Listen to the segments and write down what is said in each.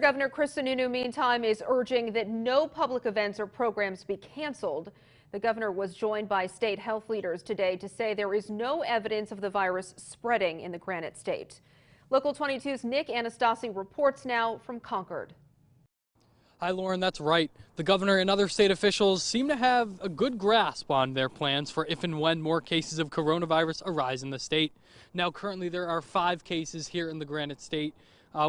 Governor Chris Sununu, meantime, is urging that no public events or programs be canceled. The governor was joined by state health leaders today to say there is no evidence of the virus spreading in the Granite State. Local 22's Nick Anastasi reports now from Concord. Hi, Lauren, that's right. The governor and other state officials seem to have a good grasp on their plans for if and when more cases of coronavirus arise in the state. Now, currently, there are 5 cases here in the Granite State,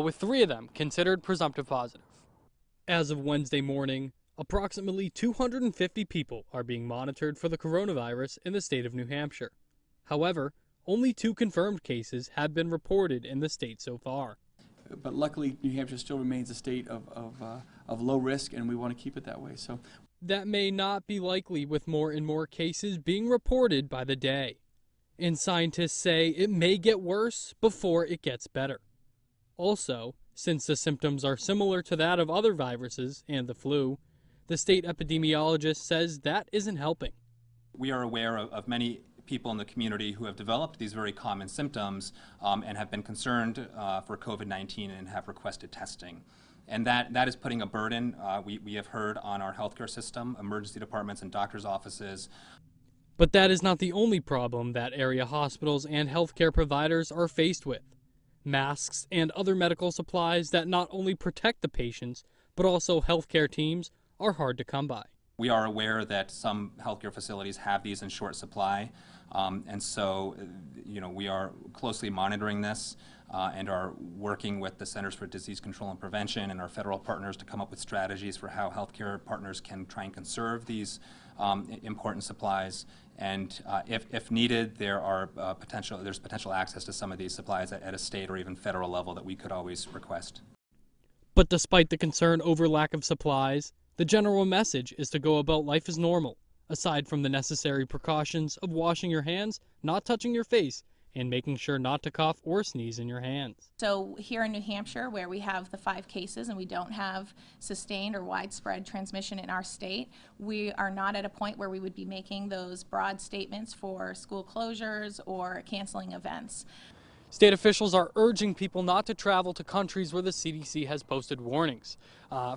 with 3 of them considered presumptive positive. As of Wednesday morning, approximately 250 people are being monitored for the coronavirus in the state of New Hampshire. However, only 2 confirmed cases have been reported in the state so far. But luckily, New Hampshire still remains a state of low risk, and we want to keep it that way. So that may not be likely with more and more cases being reported by the day. And scientists say it may get worse before it gets better. Also, since the symptoms are similar to that of other viruses and the flu, the state epidemiologist says that isn't helping. We are aware of many people in the community who have developed these very common symptoms and have been concerned for COVID-19 and have requested testing. And that is putting a burden, we have heard, on our healthcare system, emergency departments and doctors' offices. But that is not the only problem that area hospitals and healthcare providers are faced with. Masks and other medical supplies that not only protect the patients, but also healthcare teams are hard to come by. We are aware that some healthcare facilities have these in short supply, and so we are closely monitoring this and are working with the Centers for Disease Control and Prevention and our federal partners to come up with strategies for how healthcare partners can try and conserve these important supplies. And if needed, there's potential access to some of these supplies at a state or even federal level that we could always request. But despite the concern over lack of supplies, the general message is to go about life as normal, aside from the necessary precautions of washing your hands, not touching your face, and making sure not to cough or sneeze in your hands. So here in New Hampshire, where we have the 5 cases and we don't have sustained or widespread transmission in our state, we are not at a point where we would be making those broad statements for school closures or canceling events. State officials are urging people not to travel to countries where the CDC has posted warnings.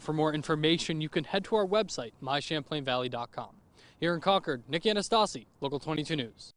For more information, you can head to our website, mychamplainvalley.com. Here in Concord, Nick Anastasi, Local 22 News.